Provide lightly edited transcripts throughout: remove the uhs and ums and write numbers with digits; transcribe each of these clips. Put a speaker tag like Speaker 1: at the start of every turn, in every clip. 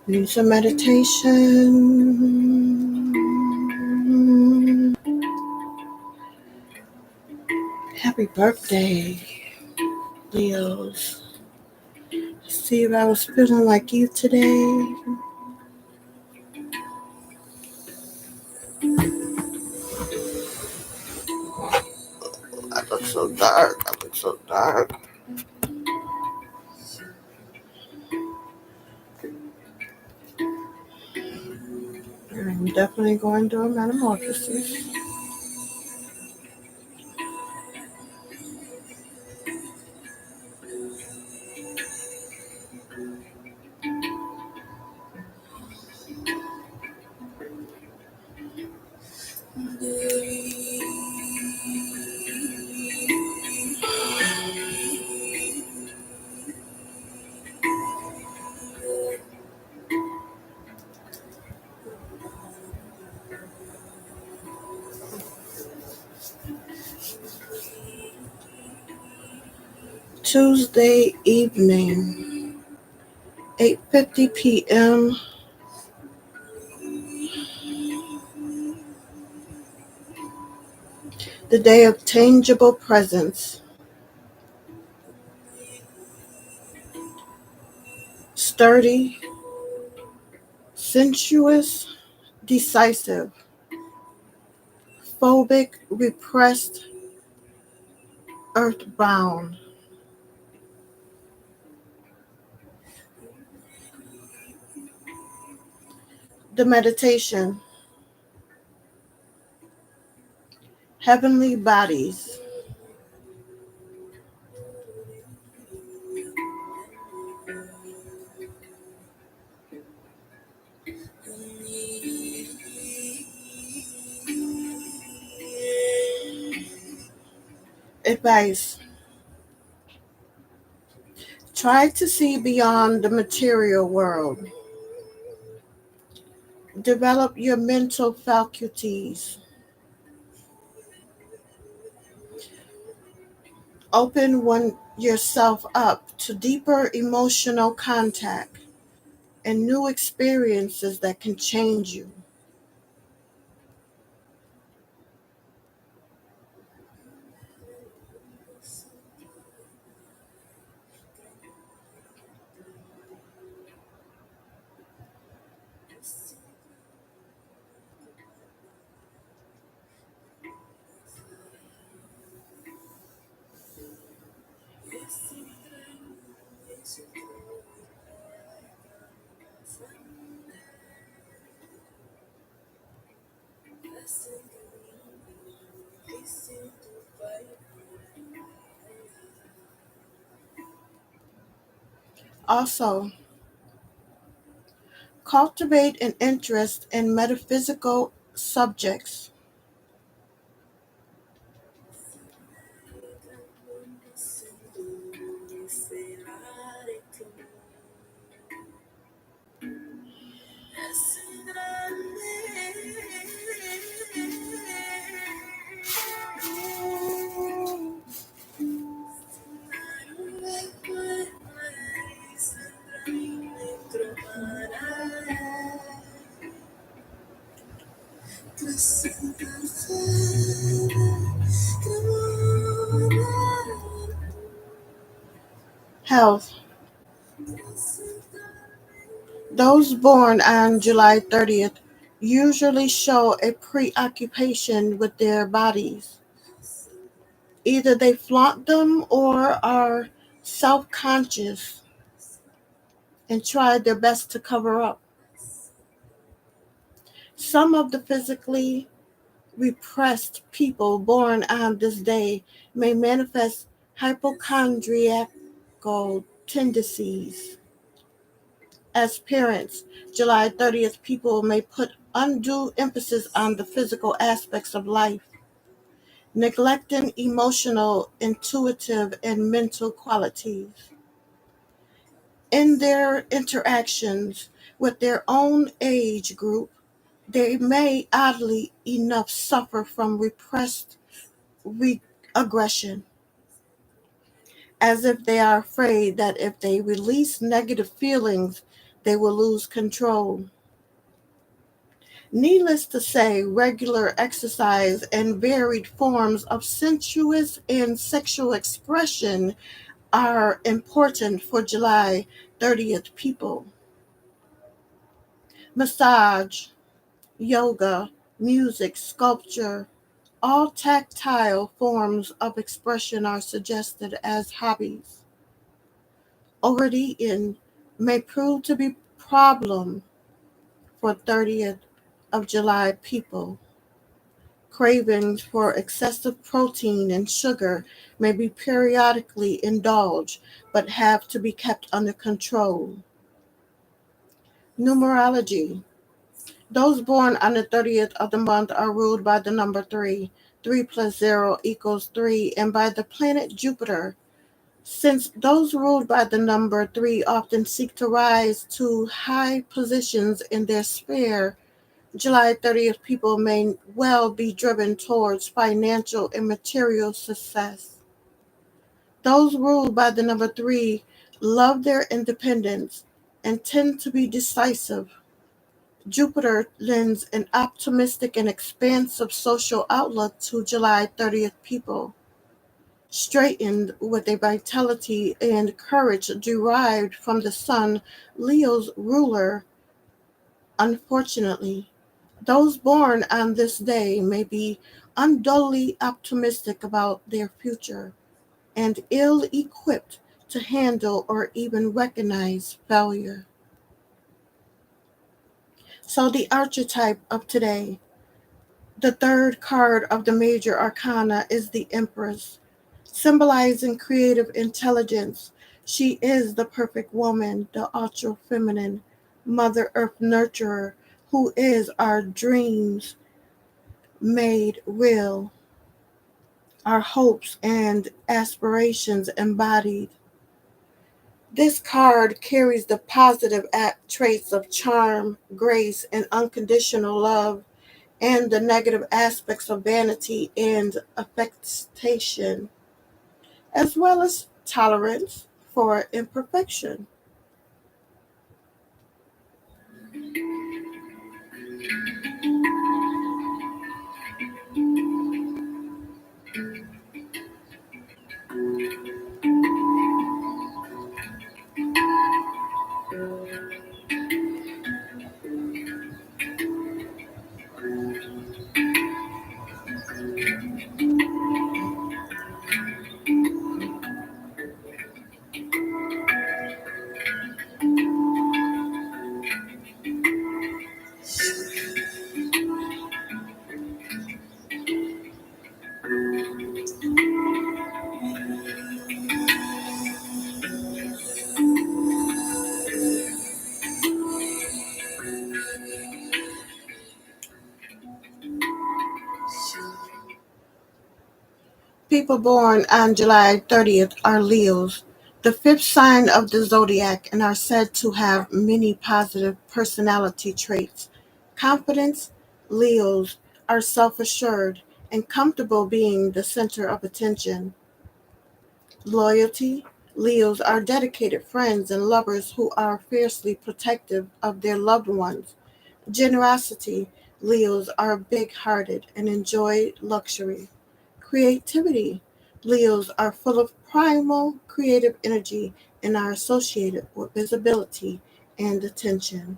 Speaker 1: Need some meditation. Happy birthday, Leos. See if I was feeling like you today. I look so dark. I'm definitely going through a metamorphosis. Tuesday evening, 8:50 p.m. The day of tangible presence. Sturdy, sensuous, decisive, phobic, repressed, earthbound. The meditation. Heavenly bodies. Advice. Try to see beyond the material world. Develop your mental faculties. Open yourself up to deeper emotional contact and new experiences that can change you. Also, cultivate an interest in metaphysical subjects. Health. Those born on July 30th usually show a preoccupation with their bodies. Either they flaunt them or are self conscious and try their best to cover up. Some of the physically repressed people born on this day may manifest hypochondriacal tendencies. As parents, July 30th people may put undue emphasis on the physical aspects of life, neglecting emotional, intuitive, and mental qualities. In their interactions with their own age group, they may, oddly enough, suffer from repressed aggression, as if they are afraid that if they release negative feelings, They will lose control. Needless to say, regular exercise and varied forms of sensuous and sexual expression are important for July 30th people. Massage, yoga, music, sculpture, all tactile forms of expression are suggested as hobbies. Overeating may prove to be a problem for 30th of July people. Cravings for excessive protein and sugar may be periodically indulged but have to be kept under control. Numerology. Those born on the 30th of the month are ruled by the number 3. 3 plus 0 equals 3, and by the planet Jupiter. Since those ruled by the number 3 often seek to rise to high positions in their sphere, July 30th people may well be driven towards financial and material success. Those ruled by the number 3 love their independence and tend to be decisive. Jupiter lends an optimistic and expansive social outlook to July 30th people, straightened with a vitality and courage derived from the Sun, Leo's ruler. Unfortunately, those born on this day may be unduly optimistic about their future and ill equipped to handle or even recognize failure. So, the archetype of today, the third card of the major arcana, is the Empress, symbolizing creative intelligence. She is the perfect woman, the ultra feminine, Mother Earth nurturer, who is our dreams made real, our hopes and aspirations embodied. This card carries the positive traits of charm, grace, and unconditional love, and the negative aspects of vanity and affectation, as well as tolerance for imperfection. People born on July 30th are Leos, the fifth sign of the zodiac, and are said to have many positive personality traits. Confidence: Leos are self assured and comfortable being the center of attention. Loyalty: Leos are dedicated friends and lovers who are fiercely protective of their loved ones. Generosity: Leos are big hearted and enjoy luxury. Creativity: Leos are full of primal creative energy and are associated with visibility and attention.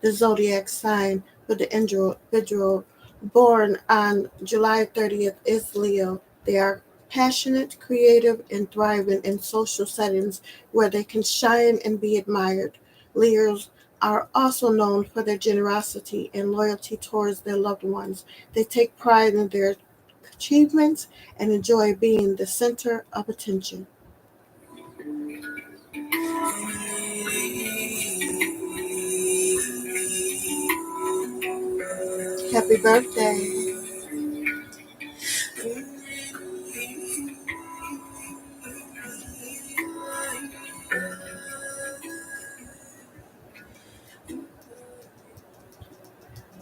Speaker 1: The zodiac sign for the individual born on July 30th is Leo. They are passionate, creative, and thriving in social settings where they can shine and be admired. Leos are also known for their generosity and loyalty towards their loved ones. They take pride in their achievements and enjoy being the center of attention. Happy birthday.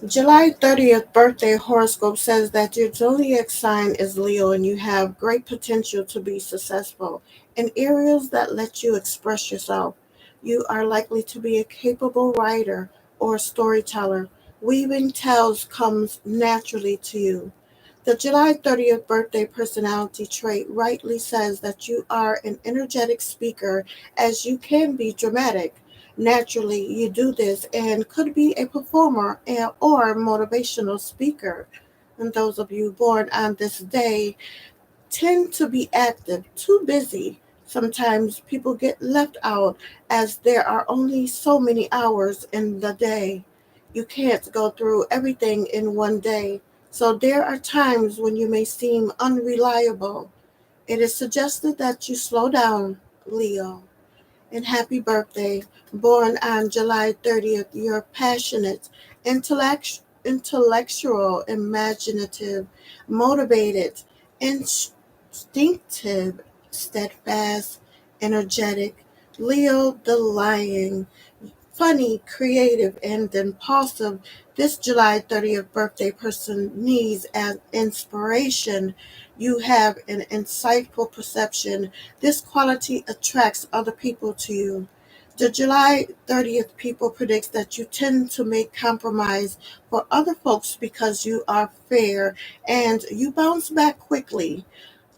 Speaker 1: July 30th birthday horoscope says that your zodiac sign is Leo and you have great potential to be successful in areas that let you express yourself. You are likely to be a capable writer or storyteller. Weaving tales comes naturally to you. The July 30th birthday personality trait rightly says that you are an energetic speaker, as you can be dramatic. Naturally, you do this and could be a performer or motivational speaker. And those of you born on this day tend to be active, too busy. Sometimes people get left out as there are only so many hours in the day. You can't go through everything in one day. So there are times when you may seem unreliable. It is suggested that you slow down, Leo. And happy birthday. Born on July 30th, you're passionate, intellectual, imaginative, motivated, instinctive, steadfast, energetic. Leo the Lion, funny, creative, and impulsive. This July 30th birthday person needs an inspiration. You have an insightful perception. This quality attracts other people to you. The July 30th people predicts that you tend to make compromise for other folks because you are fair and you bounce back quickly.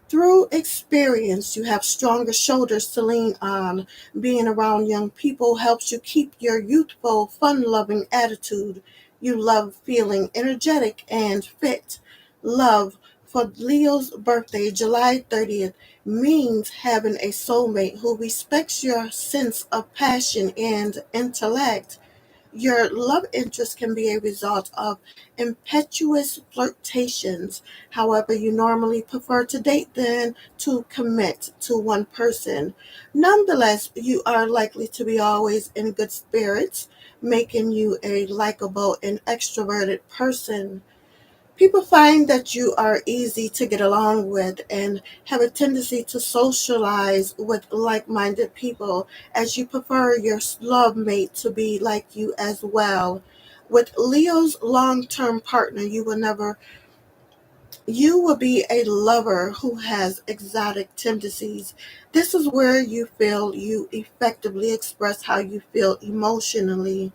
Speaker 1: Through experience, you have stronger shoulders to lean on. Being around young people helps you keep your youthful, fun loving attitude. You love feeling energetic and fit. Love for Leo's birthday, July 30th, means having a soulmate who respects your sense of passion and intellect. Your love interest can be a result of impetuous flirtations. However, you normally prefer to date than to commit to one person. Nonetheless, you are likely to be always in good spirits, making you a likable and extroverted person. People find that you are easy to get along with and have a tendency to socialize with like minded people, as you prefer your love mate to be like you as well. With Leo's long term partner, you will be a lover who has exotic tendencies. This is where you feel you effectively express how you feel emotionally.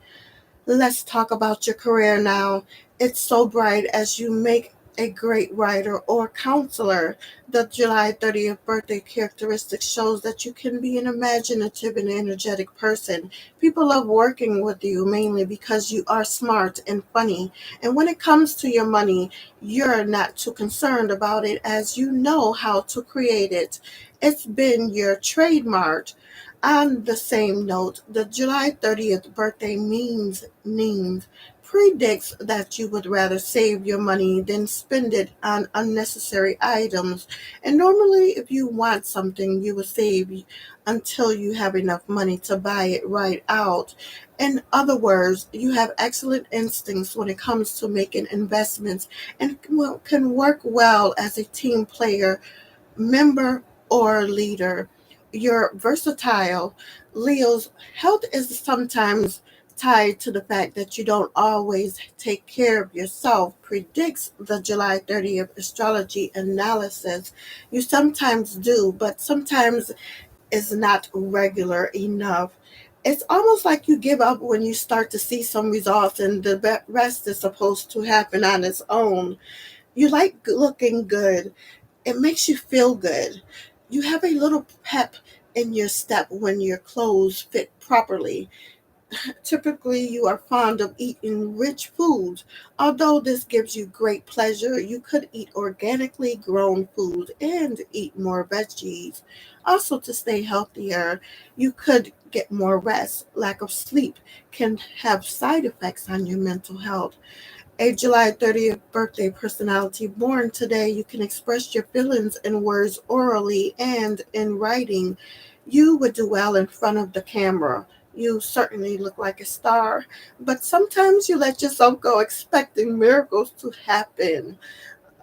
Speaker 1: Let's talk about your career now. It's so bright as you make a great writer or counselor. The July 30th birthday characteristic shows that you can be an imaginative and energetic person. People love working with you mainly because you are smart and funny. And when it comes to your money, you're not too concerned about it as you know how to create it. It's been your trademark. On the same note, the July 30th birthday means predicts that you would rather save your money than spend it on unnecessary items. And normally, if you want something, you will save until you have enough money to buy it right out. In other words, you have excellent instincts when it comes to making investments and can work well as a team player, member, or leader. You're versatile. Leo's health is sometimes tied to the fact that you don't always take care of yourself, predicts the July 30th astrology analysis. You sometimes do, but sometimes is not regular enough. It's almost like you give up when you start to see some results and the rest is supposed to happen on its own. You like looking good. It makes you feel good. You have a little pep in your step when your clothes fit properly. Typically, you are fond of eating rich foods. Although this gives you great pleasure, you could eat organically grown food and eat more veggies. Also, to stay healthier, you could get more rest. Lack of sleep can have side effects on your mental health. A July 30th birthday personality born today, you can express your feelings in words orally and in writing. You would do well in front of the camera. You certainly look like a star, but sometimes you let yourself go expecting miracles to happen.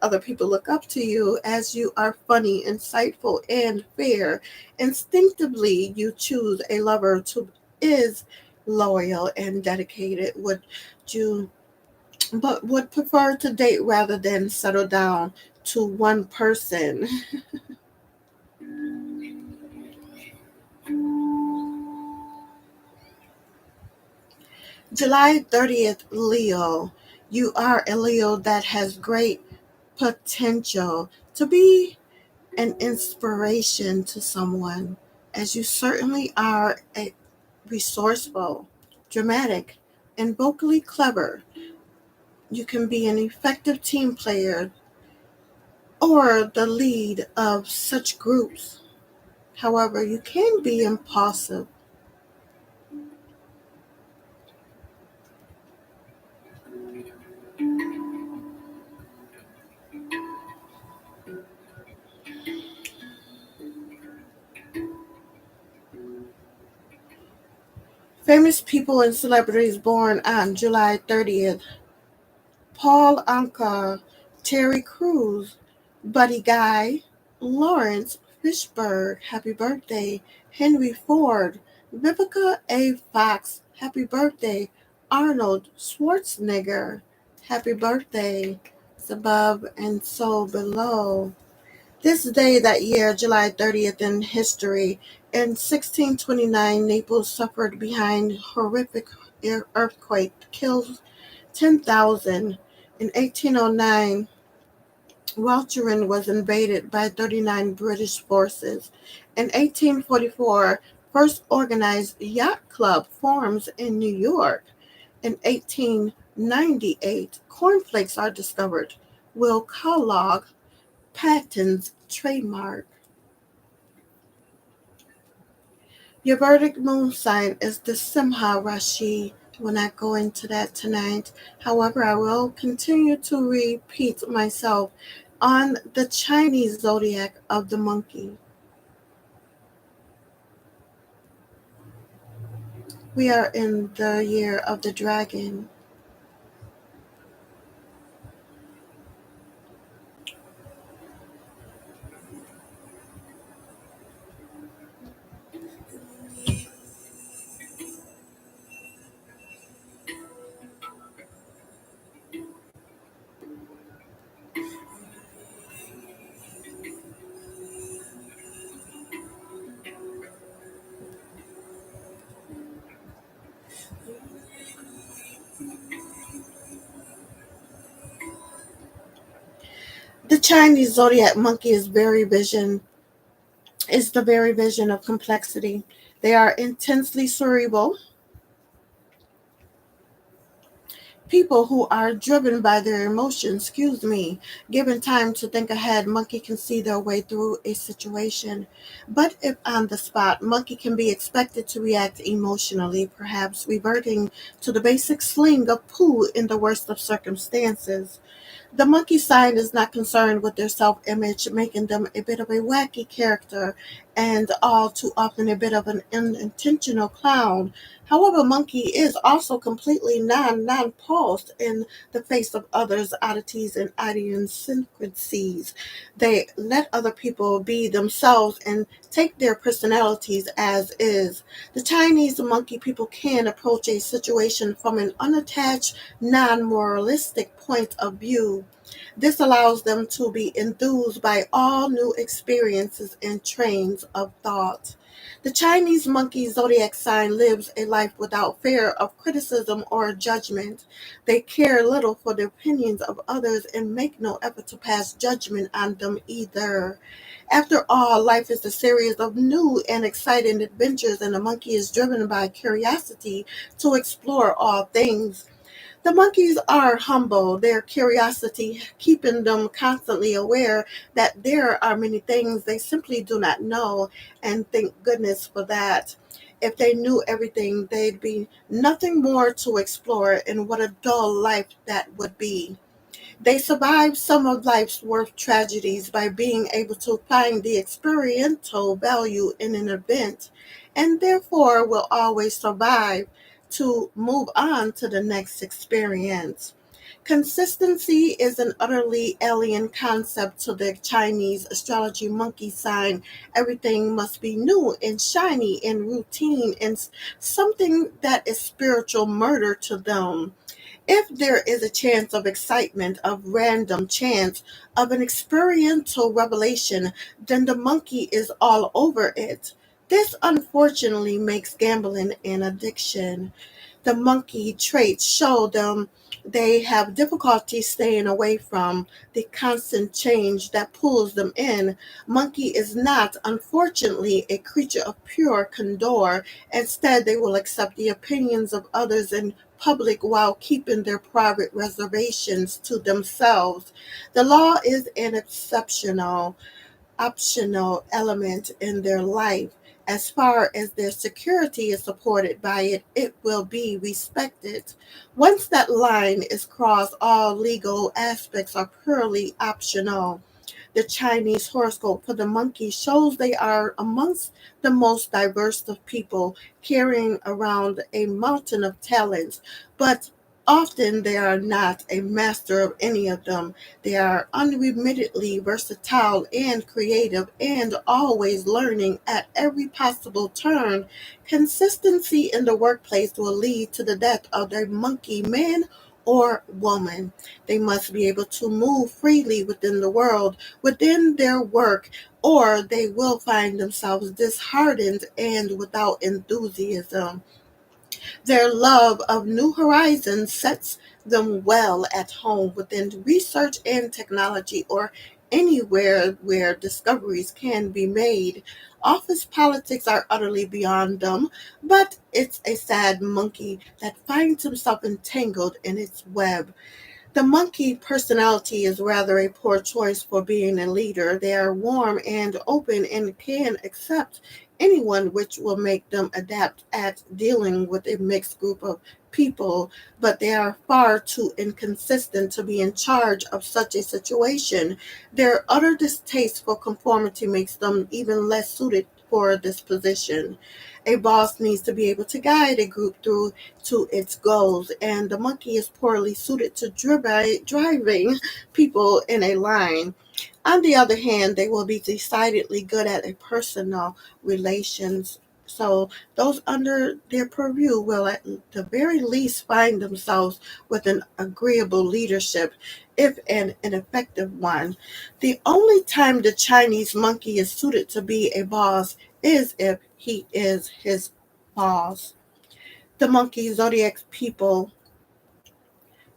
Speaker 1: Other people look up to you as you are funny, insightful, and fair. Instinctively, you choose a lover who is loyal and dedicated. You would prefer to date rather than settle down to one person. July 30th, Leo. You are a Leo that has great potential to be an inspiration to someone, as you certainly are a resourceful, dramatic, and vocally clever. You can be an effective team player or the lead of such groups. However, you can be impulsive. Famous people and celebrities born on July 30th: Paul Anka, Terry Crews, Buddy Guy, Lawrence Fishburne, happy birthday, Henry Ford, Vivica A. Fox, happy birthday, Arnold Schwarzenegger, happy birthday, above and so below. This day that year, July 30th in history, in 1629, Naples suffered behind horrific earthquake, killed 10,000. In 1809, Walcheren was invaded by 39 British forces. In 1844, first organized yacht club forms in New York. In 1898, cornflakes are discovered. Will Kellogg patents trademark. Your verdict moon sign is the Simha Rashi. We'll not go into that tonight. However, I will continue to repeat myself on the Chinese zodiac of the monkey. We are in the year of the dragon. The Chinese zodiac monkey is the very vision of complexity. They are intensely cerebral, people who are driven by their emotions, given time to think ahead, monkey can see their way through a situation. But if on the spot, monkey can be expected to react emotionally, perhaps reverting to the basic sling of poo in the worst of circumstances. The monkey sign is not concerned with their self-image, making them a bit of a wacky character and all too often a bit of an unintentional clown. However, monkey is also completely nonplussed in the face of others' oddities and idiosyncrasies. They let other people be themselves and take their personalities as is. The Chinese monkey people can approach a situation from an unattached, non-moralistic point of view. This allows them to be enthused by all new experiences and trains of thought. The Chinese monkey zodiac sign lives a life without fear of criticism or judgment. They care little for the opinions of others and make no effort to pass judgment on them either. After all, life is a series of new and exciting adventures, and the monkey is driven by curiosity to explore all things. The monkeys are humble, their curiosity keeping them constantly aware that there are many things they simply do not know, and thank goodness for that. If they knew everything, there'd be nothing more to explore, and what a dull life that would be. They survive some of life's worst tragedies by being able to find the experiential value in an event, and therefore will always survive to move on to the next experience. Consistency is an utterly alien concept to the Chinese astrology monkey sign. Everything must be new and shiny and routine and something that is spiritual murder to them. If there is a chance of excitement, of random chance, of an experiential revelation, then the monkey is all over it. This unfortunately makes gambling an addiction. The monkey traits show them they have difficulty staying away from the constant change that pulls them in. Monkey is not, unfortunately, a creature of pure candor. Instead, they will accept the opinions of others in public while keeping their private reservations to themselves. The law is an exceptional optional element in their life. As far as their security is supported by it, it will be respected. Once that line is crossed, all legal aspects are purely optional. The Chinese horoscope for the monkey shows they are amongst the most diverse of people, carrying around a mountain of talents, but often they are not a master of any of them. They are unremittingly versatile and creative and always learning at every possible turn. Consistency in the workplace will lead to the death of the monkey man or woman. They must be able to move freely within the world, within their work, or they will find themselves disheartened and without enthusiasm. Their love of new horizons sets them well at home within research and technology or anywhere where discoveries can be made. Office politics are utterly beyond them, but it's a sad monkey that finds himself entangled in its web. The monkey personality is rather a poor choice for being a leader. They are warm and open and can accept anyone, which will make them adapt at dealing with a mixed group of people, but they are far too inconsistent to be in charge of such a situation. Their utter distaste for conformity makes them even less suited for this position. A boss needs to be able to guide a group through to its goals, and the monkey is poorly suited to driving people in a line. On the other hand, they will be decidedly good at a personal relations. So those under their purview will at the very least find themselves with an agreeable leadership, if an ineffective one. The only time the Chinese monkey is suited to be a boss is if he is his boss. The monkey zodiac people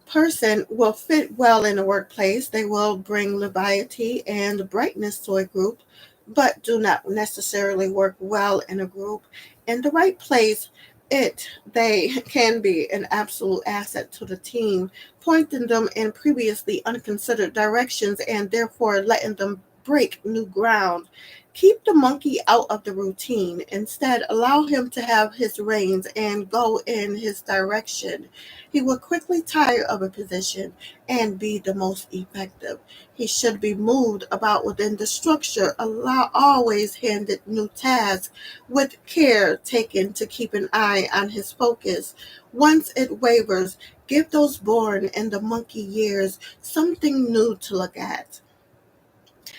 Speaker 1: person will fit well in a workplace. They will bring levity and brightness to a group, but do not necessarily work well in a group. In the right place, they can be an absolute asset to the team, pointing them in previously unconsidered directions and therefore letting them break new ground. Keep the monkey out of the routine. Instead, allow him to have his reins and go in his direction. He will quickly tire of a position and be the most effective. He should be moved about within the structure, allow always handed new tasks with care taken to keep an eye on his focus. Once it wavers, give those born in the monkey years something new to look at.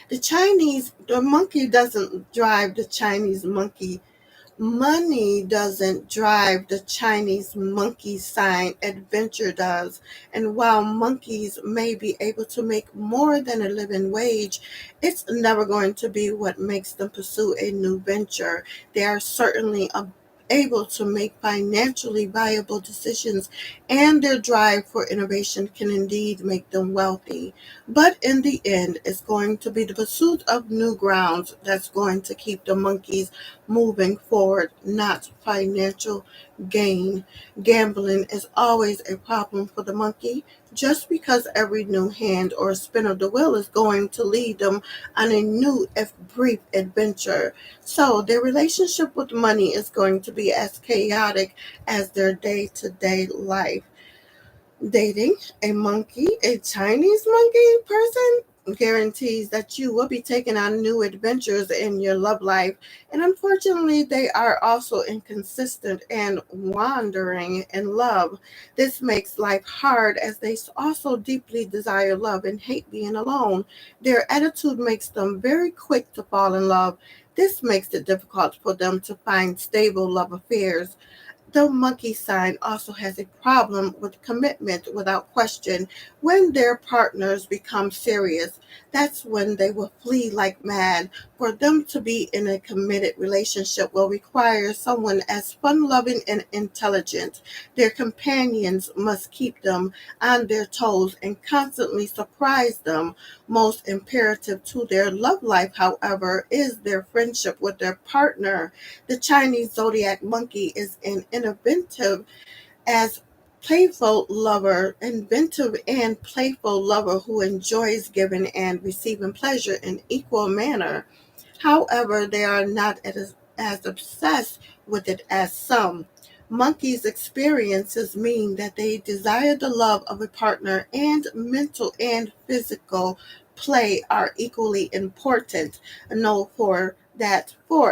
Speaker 1: The monkey doesn't drive the Chinese monkey. Money doesn't drive the Chinese monkey sign, adventure does. And while monkeys may be able to make more than a living wage, it's never going to be what makes them pursue a new venture. They are certainly able to make financially viable decisions, and their drive for innovation can indeed make them wealthy. But in the end, it's going to be the pursuit of new grounds that's going to keep the monkeys moving forward, not financial gain. Gambling is always a problem for the monkey. Just because every new hand or spin of the wheel is going to lead them on a new, if brief, adventure. So their relationship with money is going to be as chaotic as their day to day life. Dating a monkey, a Chinese monkey person, guarantees that you will be taking on new adventures in your love life. And unfortunately, they are also inconsistent and wandering in love. This makes life hard as they also deeply desire love and hate being alone. Their attitude makes them very quick to fall in love. This makes it difficult for them to find stable love affairs. The monkey sign also has a problem with commitment without question. When their partners become serious, that's when they will flee like mad. For them to be in a committed relationship will require someone as fun loving and intelligent. Their companions must keep them on their toes and constantly surprise them. Most imperative to their love life, however, is their friendship with their partner. The Chinese zodiac monkey is an as inventive and playful lover who enjoys giving and receiving pleasure in equal manner. However, they are not as obsessed with it as some. Monkeys' experiences mean that they desire the love of a partner, and mental and physical play are equally important. Know for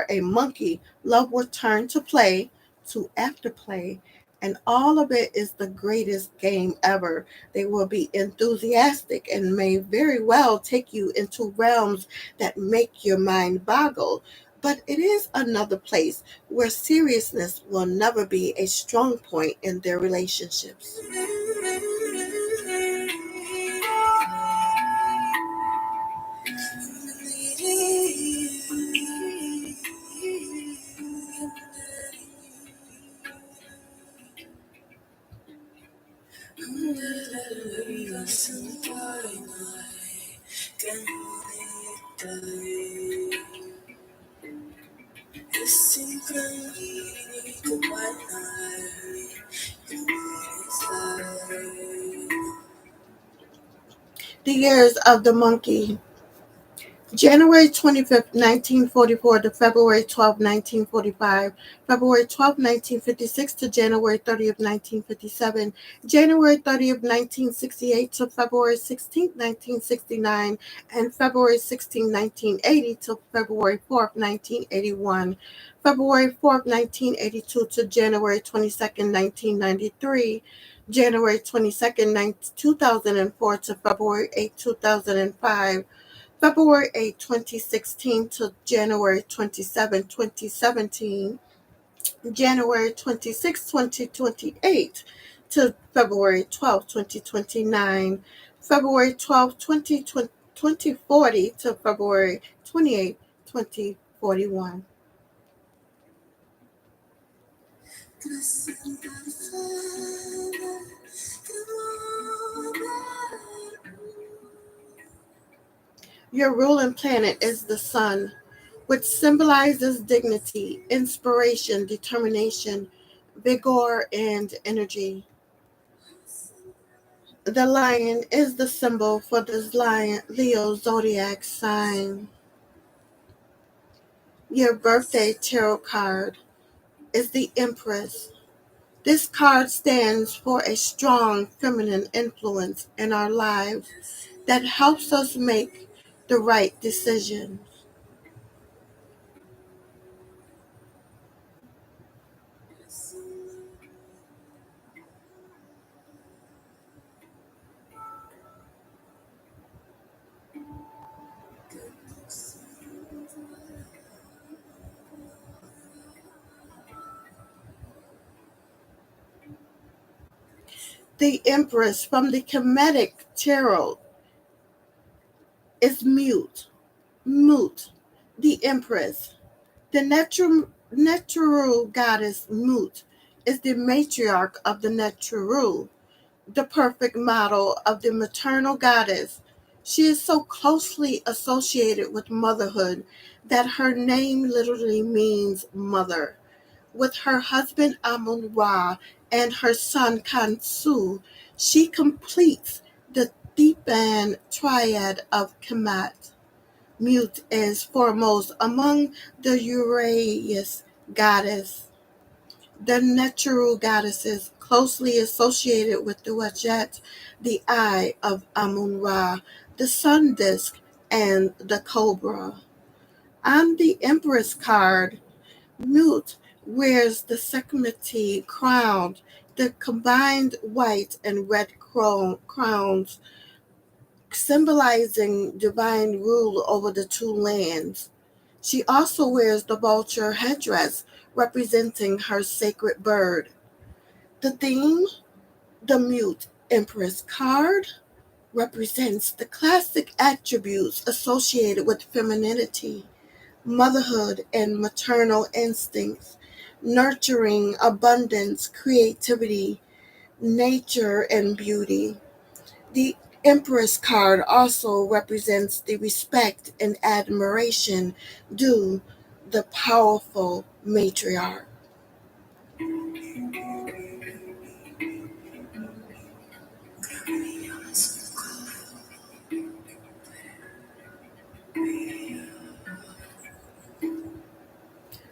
Speaker 1: a monkey, love will turn to play, to afterplay, and all of it is the greatest game ever. They will be enthusiastic and may very well take you into realms that make your mind boggle. But it is another place where seriousness will never be a strong point in their relationships. The years of the monkey. January 25th, 1944 to February 12th, 1945, February 12th, 1956 to January 30th, 1957, January 30th, 1968 to February 16th, 1969, and February 16th, 1980 to February 4th, 1981, February 4th, 1982 to January 22nd, 1993, January 22nd, 2004 to February 8th, 2005, February 8, 2016 to January 27, 2017, January 26, 2028 to February 12, 2029, February 12, 2040 to February 28, 2041. Your ruling planet is the sun, which symbolizes dignity, inspiration, determination, vigor, and energy. The lion is the symbol for this Leo zodiac sign. Your birthday tarot card is the Empress. This card stands for a strong feminine influence in our lives that helps us make the right decisions. The Empress from the Kemetic tarot is Mut, the Empress. The natural goddess Mut is the matriarch of the Netru, the perfect model of the maternal goddess. She is so closely associated with motherhood that her name literally means mother. With her husband Amun Ra and her son Kansu, she completes the Theban triad of Kemet. Mute is foremost among the Uraeus goddess, the natural goddesses closely associated with the Wajet, the eye of Amun Ra, the sun disk, and the cobra. On the Empress card, Mute wears the Sekhmeti crown, the combined white and red crowns symbolizing divine rule over the two lands. She also wears the vulture headdress representing her sacred bird. The theme, the mute Empress card, represents the classic attributes associated with femininity, motherhood, and maternal instincts, nurturing abundance, creativity, nature, and beauty. The Empress card also represents the respect and admiration due the powerful matriarch.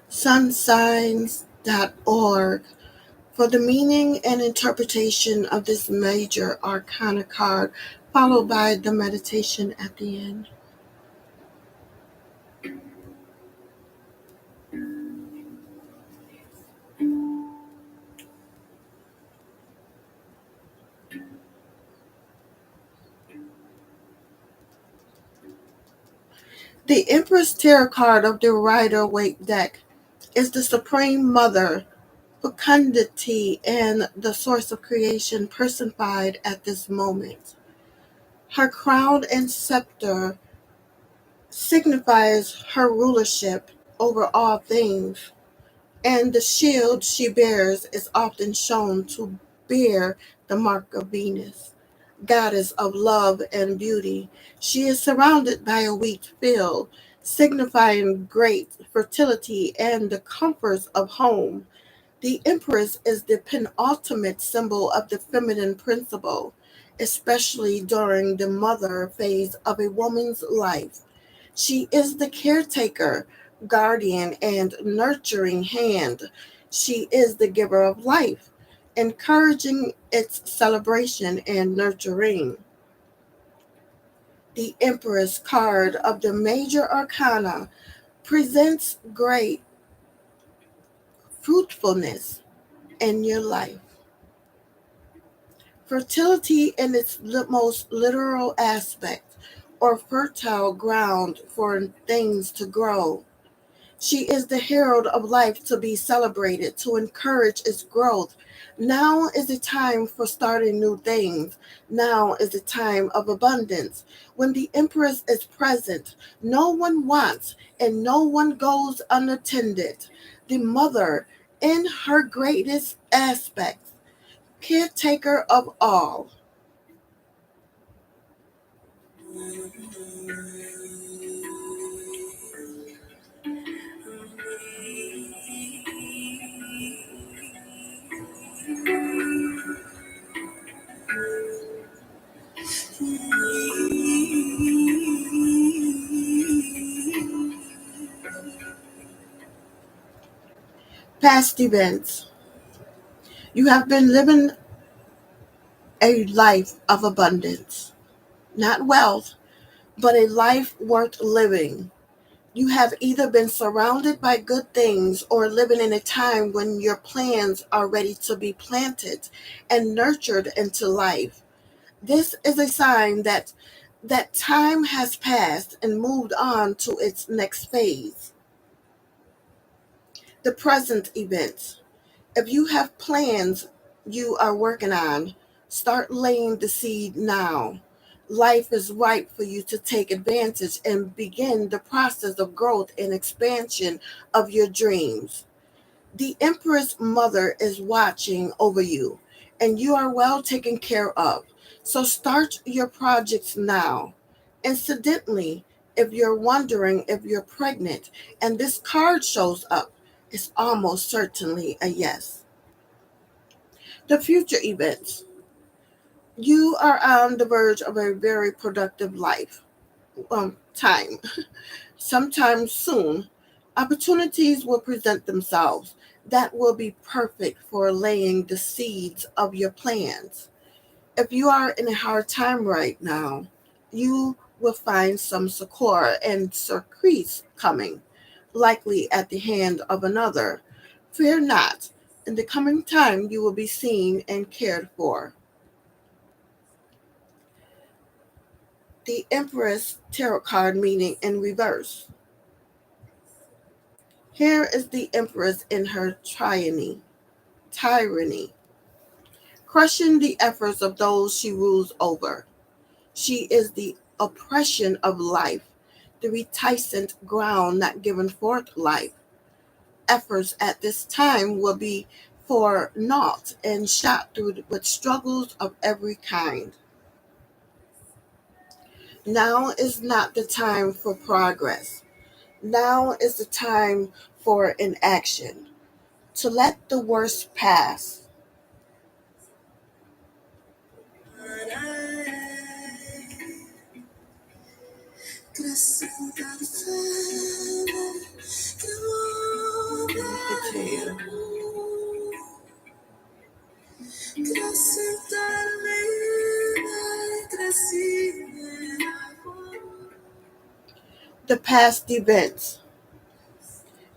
Speaker 1: Sunsigns.org for the meaning and interpretation of this major arcana card, followed by the meditation at the end. The Empress Tarot card of the Rider Waite deck is the Supreme Mother, fecundity, and the source of creation personified at this moment. Her crown and scepter signifies her rulership over all things, and the shield she bears is often shown to bear the mark of Venus, goddess of love and beauty. She is surrounded by a wheat field, signifying great fertility and the comforts of home. The Empress is the penultimate symbol of the feminine principle, especially during the mother phase of a woman's life. She is the caretaker, guardian, and nurturing hand. She is the giver of life, encouraging its celebration and nurturing. The Empress card of the major arcana presents great fruitfulness in your life. Fertility in its most literal aspect, or fertile ground for things to grow. She is the herald of life to be celebrated, to encourage its growth. Now is the time for starting new things. Now is the time of abundance. When the Empress is present, no one wants and no one goes unattended. The mother, in her greatest aspects, caretaker of all. Past events. You have been living a life of abundance, not wealth, but a life worth living. You have either been surrounded by good things or living in a time when your plans are ready to be planted and nurtured into life. This is a sign that time has passed and moved on to its next phase. The present events. If you have plans you are working on, start laying the seed now. Life is ripe for you to take advantage and begin the process of growth and expansion of your dreams. The Empress Mother is watching over you, and you are well taken care of. So start your projects now. Incidentally, if you're wondering if you're pregnant and this card shows up, it's almost certainly a yes. The future events. You are on the verge of a very productive life. Time. Sometime soon, opportunities will present themselves that will be perfect for laying the seeds of your plans. If you are in a hard time right now, you will find some succor and surcease coming, likely at the hand of another. Fear not. In the coming time, you will be seen and cared for. The Empress Tarot card meaning in reverse. Here is the Empress in her tyranny, crushing the efforts of those she rules over. She is the oppression of life, the reticent ground not given forth life. Efforts at this time will be for naught and shot through with struggles of every kind. Now is not the time for progress. Now is the time for inaction, to let the worst pass. Continue. The past events.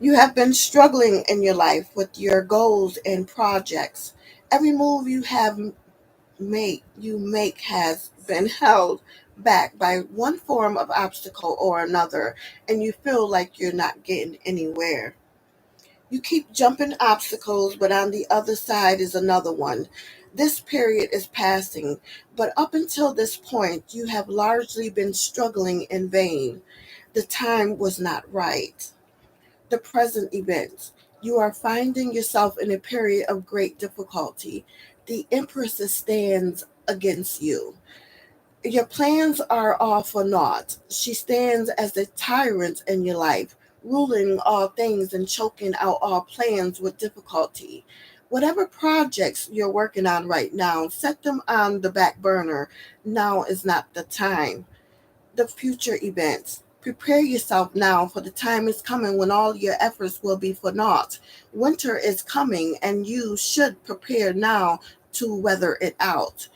Speaker 1: You have been struggling in your life with your goals and projects. Every move you make has been held back by one form of obstacle or another, and you feel like you're not getting anywhere. You keep jumping obstacles, but on the other side is another one. This period is passing, but up until this point, you have largely been struggling in vain. The time was not right. The present event. You are finding yourself in a period of great difficulty. The Empress stands against you. Your plans are all for naught. She stands as the tyrant in your life, ruling all things and choking out all plans with difficulty. Whatever projects you're working on right now, set them on the back burner. Now is not the time. The future events. Prepare yourself now, for the time is coming when all your efforts will be for naught. Winter is coming, and you should prepare now to weather it out.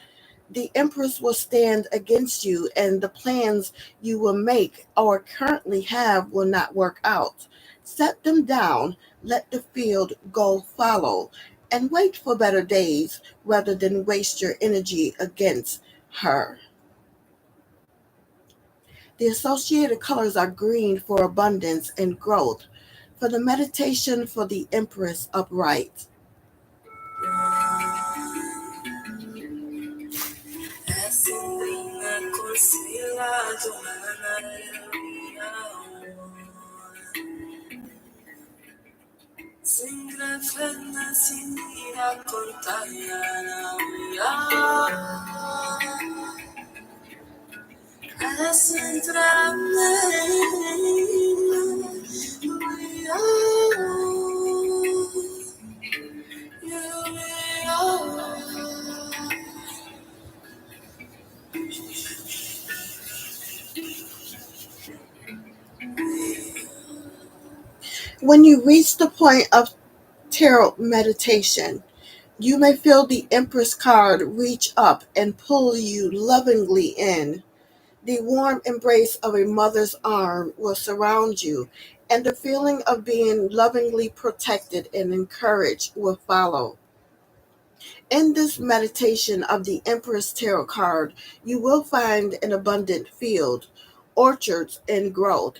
Speaker 1: The Empress will stand against you, and the plans you will make or currently have will not work out. Set them down, let the field go follow, and wait for better days rather than waste your energy against her. The associated colors are green for abundance and growth. For the meditation for the Empress upright. When you reach the point of tarot meditation, you may feel the Empress card reach up and pull you lovingly in. The warm embrace of a mother's arm will surround you, and the feeling of being lovingly protected and encouraged will follow. In this meditation of the Empress Tarot card, you will find an abundant field, orchards in growth,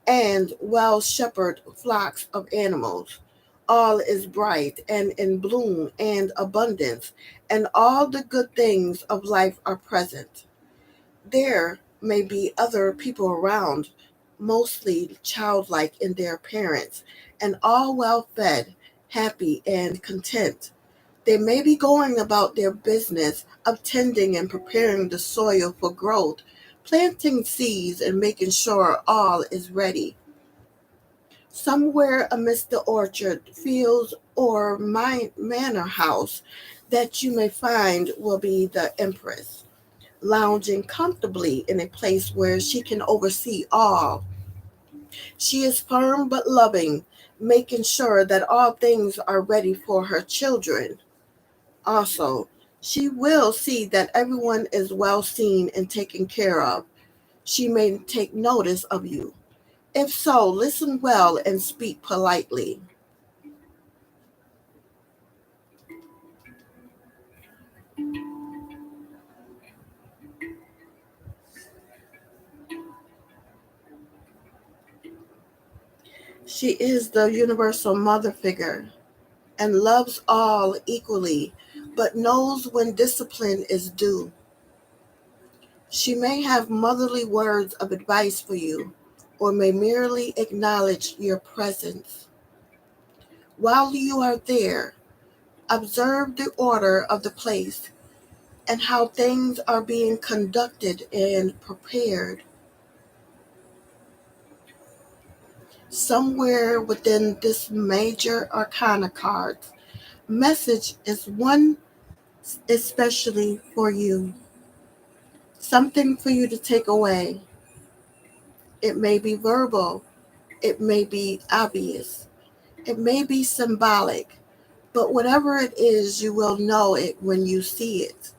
Speaker 1: and well shepherded flocks of animals. All is bright and in bloom and abundance, and all the good things of life are present. There may be other people around, mostly childlike in their appearance, and all well fed, happy, and content. They may be going about their business of tending and preparing the soil for growth, planting seeds and making sure all is ready. Somewhere amidst the orchard, fields, or manor house that you may find will be the Empress, lounging comfortably in a place where she can oversee all. She is firm but loving, making sure that all things are ready for her children. Also, she will see that everyone is well seen and taken care of. She may take notice of you. If so, listen well and speak politely. She is the universal mother figure and loves all equally, but knows when discipline is due. She may have motherly words of advice for you, or may merely acknowledge your presence. While you are there, observe the order of the place and how things are being conducted and prepared. Somewhere within this major arcana card's message is one especially for you, something for you to take away. It may be verbal, it may be obvious, it may be symbolic, but whatever it is, you will know it when you see it,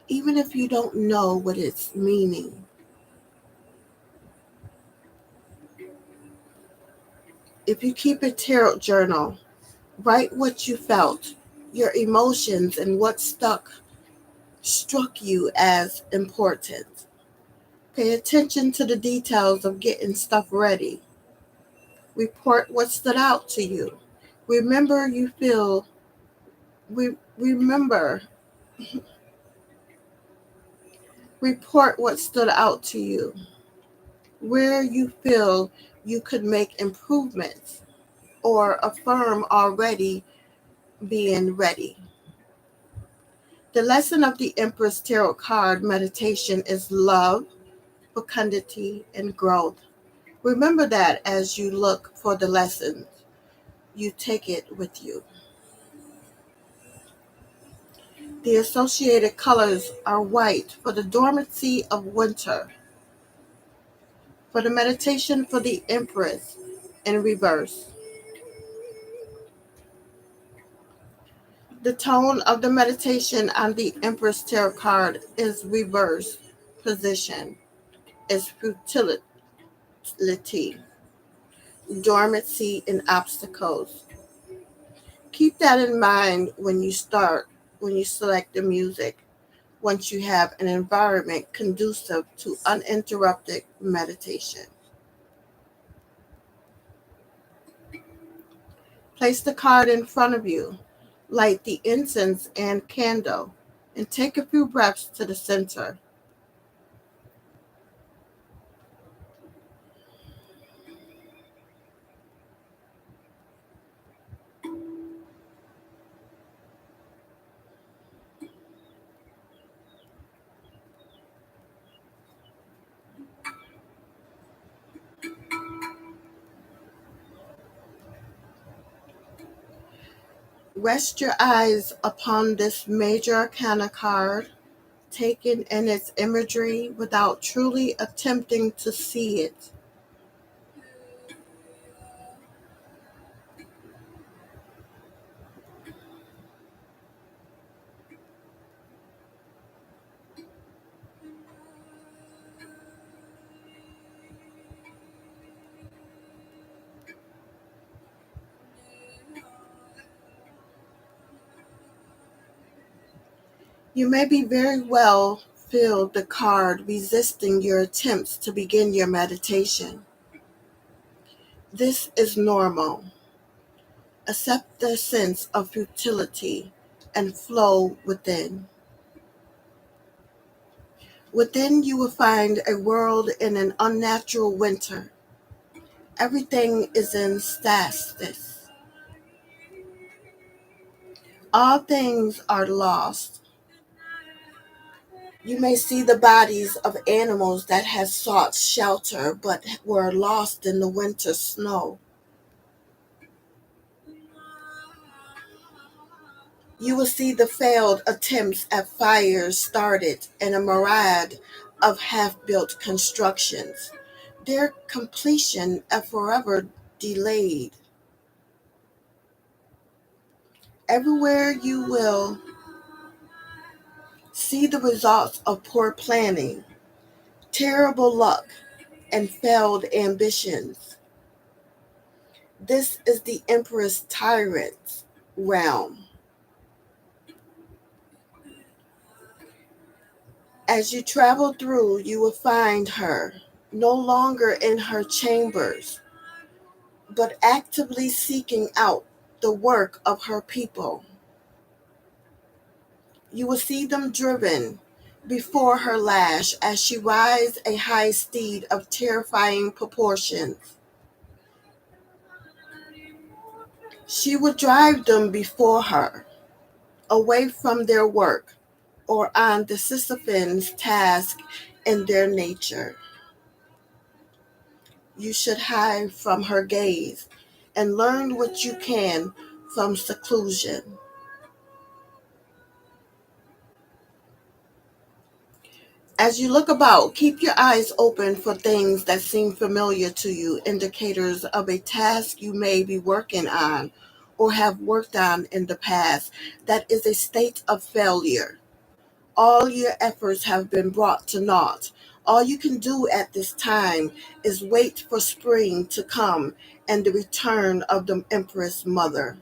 Speaker 1: even if you don't know what it's meaning. If you keep a tarot journal, write what you felt, your emotions, and what struck you as important. Pay attention to the details of getting stuff ready. Report what stood out to you. Remember you feel remember report what stood out to you. Where you feel you could make improvements or affirm already being ready. The lesson of the Empress Tarot card meditation is love, fecundity, and growth. Remember that as you look for the lesson, you take it with you. The associated colors are white for the dormancy of winter, for the meditation for the Empress in reverse. The tone of the meditation on the Empress Tarot card is reverse position, is futility, dormancy, and obstacles. Keep that in mind when you select the music, once you have an environment conducive to uninterrupted meditation. Place the card in front of you, light the incense and candle, and take a few breaths to the center. Rest your eyes upon this major arcana card, taken in its imagery without truly attempting to see it. You may be very well feel the card resisting your attempts to begin your meditation. This is normal. Accept the sense of futility and flow within. Within you will find a world in an unnatural winter. Everything is in stasis. All things are lost. You may see the bodies of animals that had sought shelter but were lost in the winter snow. You will see the failed attempts at fires started in a myriad of half-built constructions, their completion forever delayed. Everywhere you will see the results of poor planning, terrible luck, and failed ambitions. This is the Empress Tyrant's realm. As you travel through, you will find her no longer in her chambers, but actively seeking out the work of her people. You will see them driven before her lash as she rides a high steed of terrifying proportions. She will drive them before her, away from their work, or on the Sisyphean's task in their nature. You should hide from her gaze and learn what you can from seclusion. As you look about, keep your eyes open for things that seem familiar to you, indicators of a task you may be working on or have worked on in the past that is a state of failure. All your efforts have been brought to naught. All you can do at this time is wait for spring to come and the return of the Empress Mother.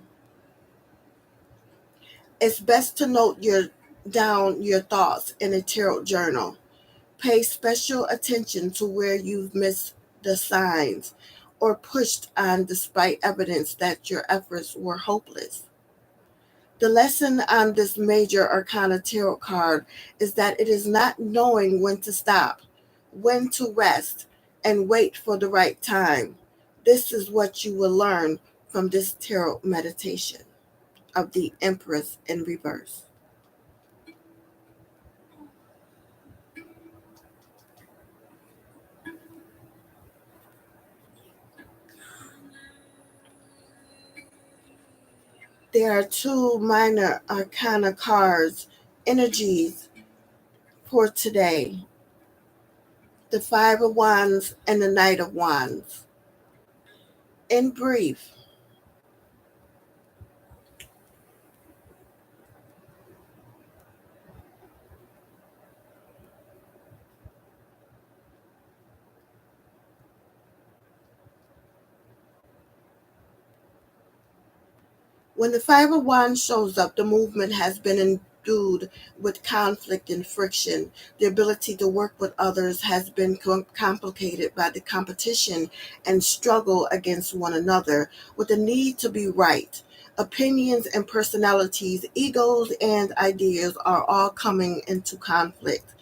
Speaker 1: It's best to note down your thoughts in a tarot journal. Pay special attention to where you've missed the signs or pushed on despite evidence that your efforts were hopeless. The lesson on this major arcana tarot card is that it is not knowing when to stop, when to rest, and wait for the right time. This is what you will learn from this tarot meditation of the Empress in reverse. There are two minor arcana cards, energies for today, the Five of Wands and the Knight of Wands. In brief, when the Five of Wands shows up, the movement has been endued with conflict and friction. The ability to work with others has been complicated by the competition and struggle against one another, with the need to be right. Opinions and personalities, egos and ideas are all coming into conflict.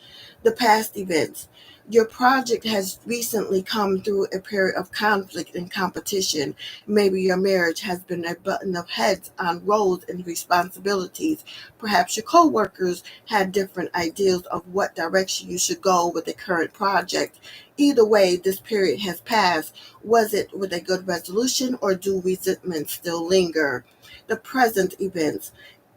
Speaker 1: The past events. Your project has recently come through a period of conflict and competition. Maybe your marriage has been a button of heads on roles and responsibilities. Perhaps your co-workers had different ideas of what direction you should go with the current project. Either way, this period has passed. Was it with a good resolution or do resentments still linger? The present events.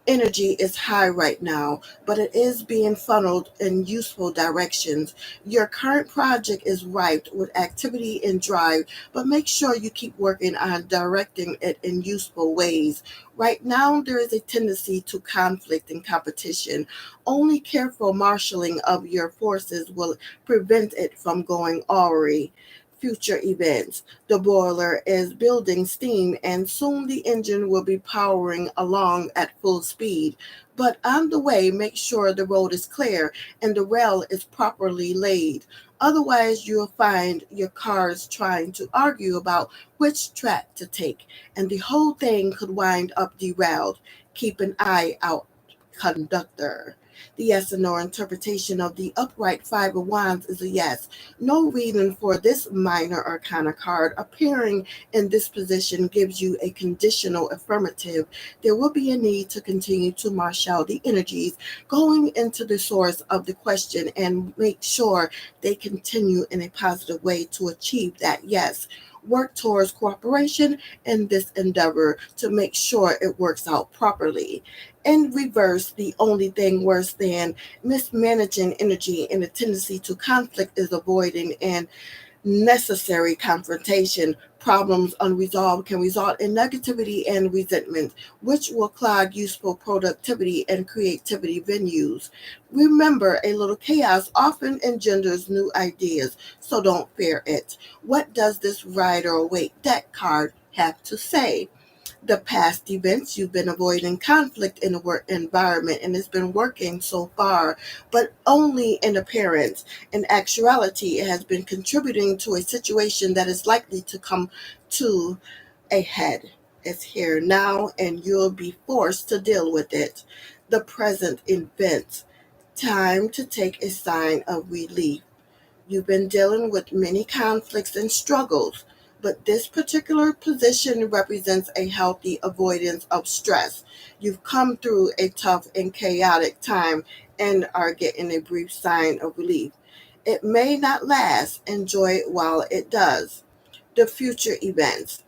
Speaker 1: Energy is high right now, but it is being funneled in useful directions. Your current project is ripe with activity and drive, but make sure you keep working on directing it in useful ways. Right now, there is a tendency to conflict and competition. Only careful marshaling of your forces will prevent it from going awry. Future events. The boiler is building steam and soon the engine will be powering along at full speed. But on the way, make sure the road is clear and the rail is properly laid. Otherwise, you'll find your cars trying to argue about which track to take, and the whole thing could wind up derailed. Keep an eye out, conductor. The yes and no interpretation of the upright Five of Wands is a yes. No reason for this minor arcana card appearing in this position gives you a conditional affirmative. There will be a need to continue to marshal the energies going into the source of the question and make sure they continue in a positive way to achieve that yes. Work towards cooperation in this endeavor to make sure it works out properly. In reverse, the only thing worse than mismanaging energy and a tendency to conflict is avoiding and necessary confrontation. Problems unresolved can result in negativity and resentment, which will clog useful productivity and creativity venues. Remember, a little chaos often engenders new ideas, so don't fear it. What does this Rider Awake deck card have to say? The past events, you've been avoiding conflict in the work environment and it's been working so far, but only in appearance. In actuality, it has been contributing to a situation that is likely to come to ahead. It's here now, and you'll be forced to deal with it. The present event. Time to take a sign of relief. You've been dealing with many conflicts and struggles, but this particular position represents a healthy avoidance of stress. You've come through a tough and chaotic time and are getting a brief sign of relief. It may not last. Enjoy it while it does. The future events.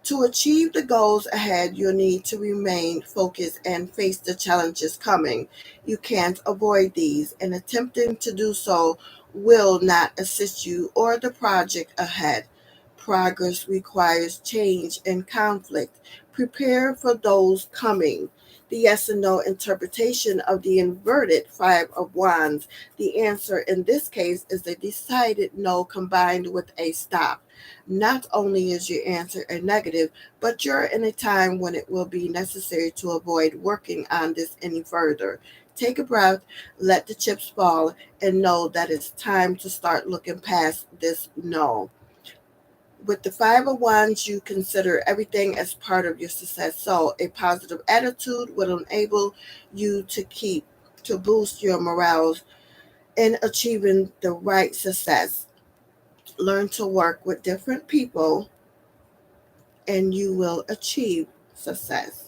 Speaker 1: To achieve the goals ahead, you'll need to remain focused and face the challenges coming. You can't avoid these, and attempting to do so will not assist you or the project ahead. Progress requires change and conflict. Prepare for those coming. The yes and no interpretation of the inverted Five of Wands. The answer in this case is a decided no combined with a stop. Not only is your answer a negative, but you're in a time when it will be necessary to avoid working on this any further. Take a breath, let the chips fall, and know that it's time to start looking past this no. With the Five of Wands, you consider everything as part of your success. So, a positive attitude will enable you to boost your morale in achieving the right success. Learn to work with different people and you will achieve success.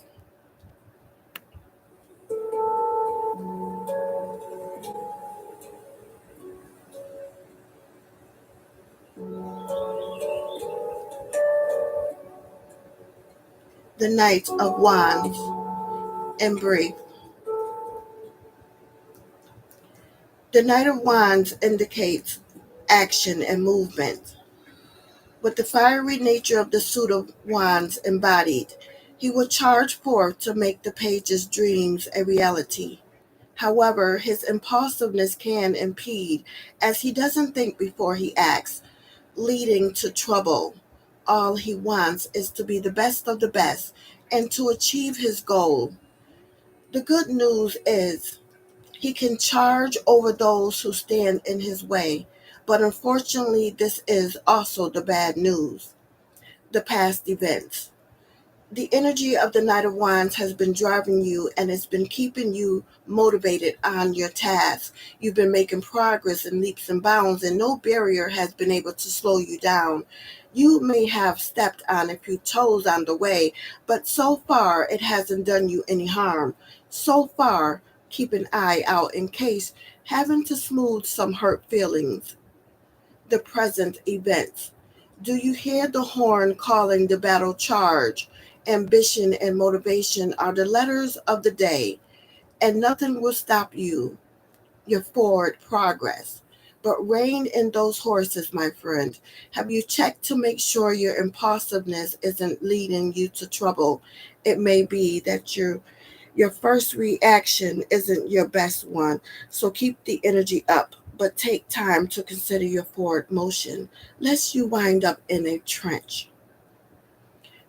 Speaker 1: The Knight of Wands. In brief, the Knight of Wands indicates action and movement. With the fiery nature of the suit of wands embodied, he would charge forth to make the page's dreams a reality. However, his impulsiveness can impede, as he doesn't think before he acts, leading to trouble. All he wants is to be the best of the best and to achieve his goal. The good news is he can charge over those who stand in his way, but unfortunately, this is also the bad news. The past events. The energy of the Knight of Wands has been driving you and it's been keeping you motivated on your task. You've been making progress in leaps and bounds, and no barrier has been able to slow you down. You may have stepped on a few toes on the way, but so far it hasn't done you any harm. So far, keep an eye out in case having to smooth some hurt feelings. The present events. Do you hear the horn calling the battle charge? Ambition and motivation are the letters of the day, and nothing will stop your forward progress. But rein in those horses, my friend. Have you checked to make sure your impulsiveness isn't leading you to trouble? It may be that your first reaction isn't your best one, so keep the energy up, but take time to consider your forward motion, lest you wind up in a trench.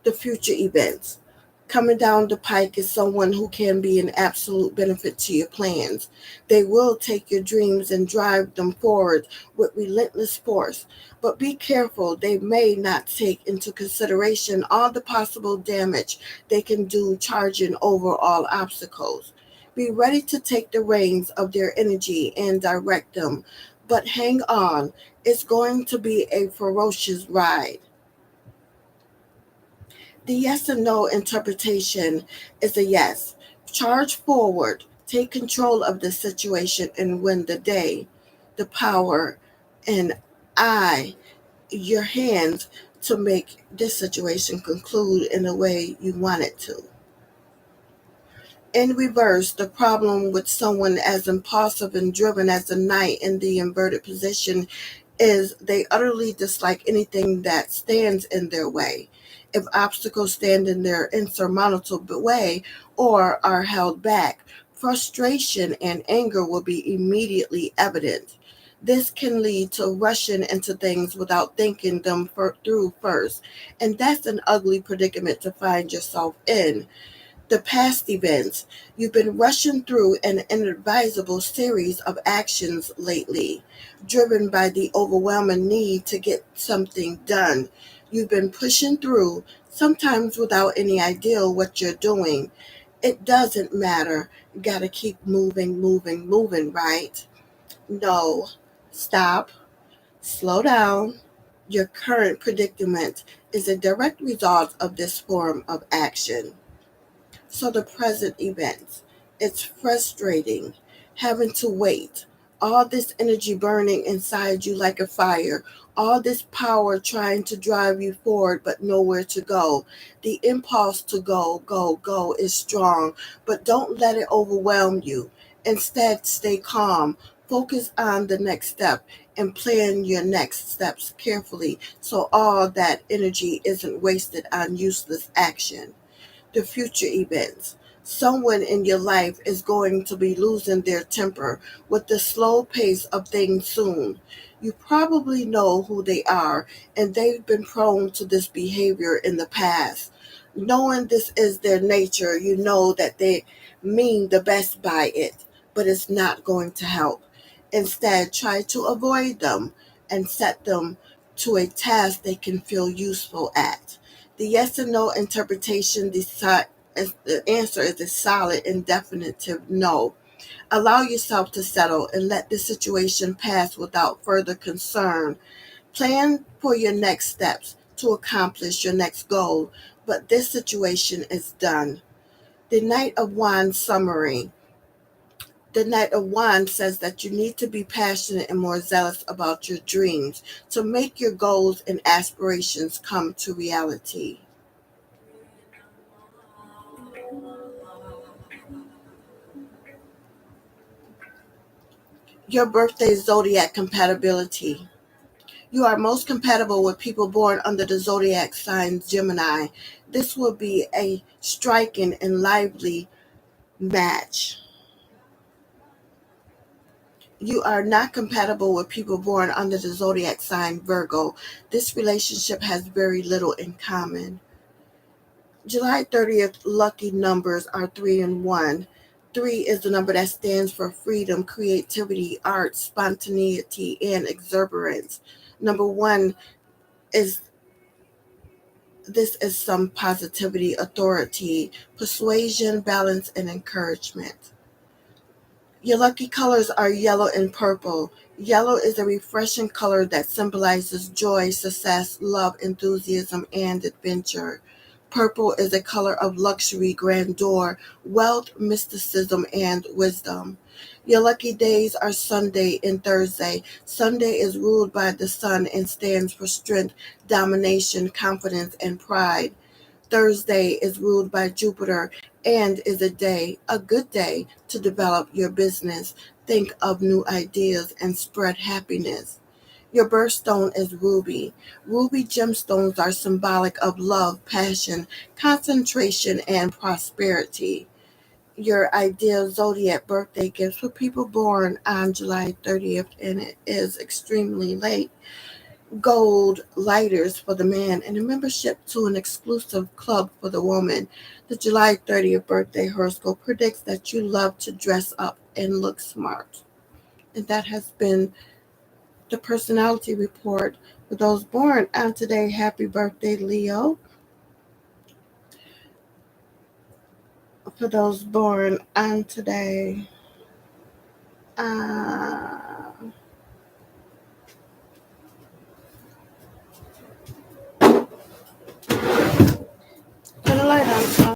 Speaker 1: The future events. Coming down the pike is someone who can be an absolute benefit to your plans. They will take your dreams and drive them forward with relentless force. But be careful, they may not take into consideration all the possible damage they can do charging over all obstacles. Be ready to take the reins of their energy and direct them. But hang on, it's going to be a ferocious ride. The yes and no interpretation is a yes. Charge forward, take control of the situation and win the day. The power and I, your hands to make this situation conclude in the way you want it to. In reverse, the problem with someone as impulsive and driven as the knight in the inverted position is they utterly dislike anything that stands in their way. If obstacles stand in their insurmountable way or are held back, frustration and anger will be immediately evident. This can lead to rushing into things without thinking them through first, and that's an ugly predicament to find yourself in. The past events. You've been rushing through an inadvisable series of actions lately, driven by the overwhelming need to get something done. You've been pushing through sometimes without any idea what you're doing. It doesn't matter. You got to keep moving, moving, moving, right? No, stop, slow down. Your current predicament is a direct result of this form of action. So the present events, it's frustrating having to wait. All this energy burning inside you like a fire, all this power trying to drive you forward but nowhere to go. The impulse to go, go, go is strong, but don't let it overwhelm you. Instead, stay calm. Focus on the next step and plan your next steps carefully so all that energy isn't wasted on useless action. The future events. Someone in your life is going to be losing their temper with the slow pace of things soon. You probably know who they are, and they've been prone to this behavior in the past. Knowing this is their nature, you know that they mean the best by it, but it's not going to help. Instead, try to avoid them and set them to a task they can feel useful at. The yes and no interpretation decide as the answer is a solid and definitive no. Allow yourself to settle and let the situation pass without further concern. Plan for your next steps to accomplish your next goal, but this situation is done. The Knight of Wands summary. The Knight of Wands says that you need to be passionate and more zealous about your dreams to make your goals and aspirations come to reality. Your birthday zodiac compatibility. You are most compatible with people born under the zodiac sign Gemini. This will be a striking and lively match. You are not compatible with people born under the zodiac sign Virgo. This relationship has very little in common. July 30th lucky numbers are 3 and 1. 3 is the number that stands for freedom, creativity, art, spontaneity, and exuberance. Number 1 is this is some positivity, authority, persuasion, balance, and encouragement. Your lucky colors are yellow and purple. Yellow is a refreshing color that symbolizes joy, success, love, enthusiasm, and adventure. Purple is a color of luxury, grandeur, wealth, mysticism, and wisdom. Your lucky days are Sunday and Thursday. Sunday is ruled by the sun and stands for strength, domination, confidence, and pride. Thursday is ruled by Jupiter and is a good day to develop your business, think of new ideas, and spread happiness. Your birthstone is ruby. Ruby gemstones are symbolic of love, passion, concentration, and prosperity. Your ideal zodiac birthday gift for people born on July 30th, and it is extremely late. Gold lighters for the man, and a membership to an exclusive club for the woman. The July 30th birthday horoscope predicts that you love to dress up and look smart. And that has been the personality report for those born on today. Happy birthday, Leo. For those born on today.